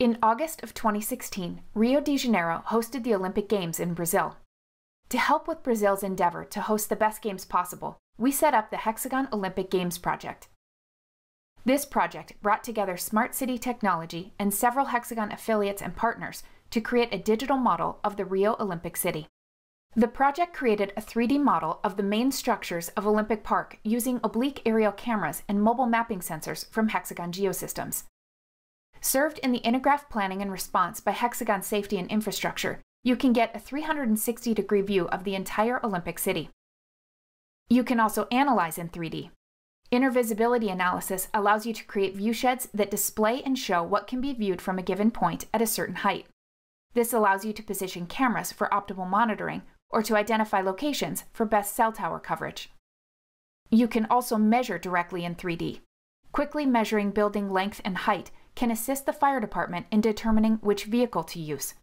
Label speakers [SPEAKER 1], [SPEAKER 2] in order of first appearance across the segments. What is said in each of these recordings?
[SPEAKER 1] In August of 2016, Rio de Janeiro hosted the Olympic Games in Brazil. To help with Brazil's endeavor to host the best games possible, we set up the Hexagon Olympic Games project. This project brought together smart city technology and several Hexagon affiliates and partners to create a digital model of the Rio Olympic City. The project created a 3D model of the main structures of Olympic Park using oblique aerial cameras and mobile mapping sensors from Hexagon Geosystems. Served in the Integraph Planning and Response by Hexagon Safety and Infrastructure, you can get a 360-degree view of the entire Olympic City. You can also analyze in 3D. Intervisibility analysis allows you to create viewsheds that display and show what can be viewed from a given point at a certain height. This allows you to position cameras for optimal monitoring or to identify locations for best cell tower coverage. You can also measure directly in 3D. Quickly measuring building length and height can assist the fire department in determining which vehicle to use.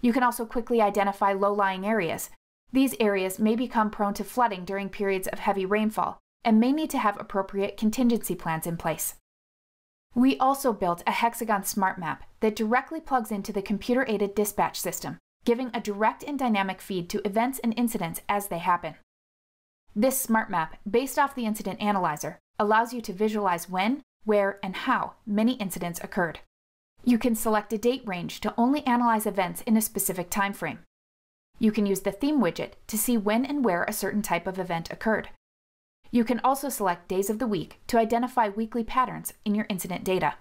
[SPEAKER 1] You can also quickly identify low-lying areas. These areas may become prone to flooding during periods of heavy rainfall and may need to have appropriate contingency plans in place. We also built a Hexagon Smart Map that directly plugs into the computer-aided dispatch system, giving a direct and dynamic feed to events and incidents as they happen. This Smart Map, based off the Incident Analyzer, allows you to visualize when, where, and how many incidents occurred. You can select a date range to only analyze events in a specific time frame. You can use the theme widget to see when and where a certain type of event occurred. You can also select days of the week to identify weekly patterns in your incident data.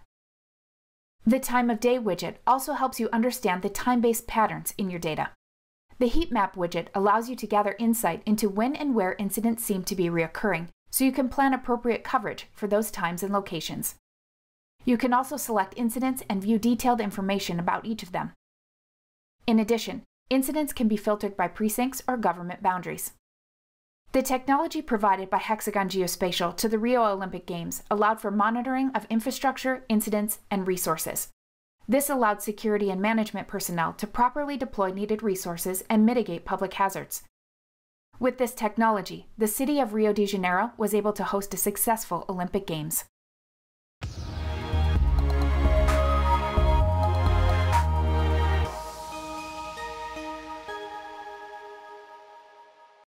[SPEAKER 1] The time of day widget also helps you understand the time-based patterns in your data. The heat map widget allows you to gather insight into when and where incidents seem to be reoccurring, so you can plan appropriate coverage for those times and locations. You can also select incidents and view detailed information about each of them. In addition, incidents can be filtered by precincts or government boundaries. The technology provided by Hexagon Geospatial to the Rio Olympic Games allowed for monitoring of infrastructure, incidents, and resources. This allowed security and management personnel to properly deploy needed resources and mitigate public hazards. With this technology, the city of Rio de Janeiro was able to host a successful Olympic Games.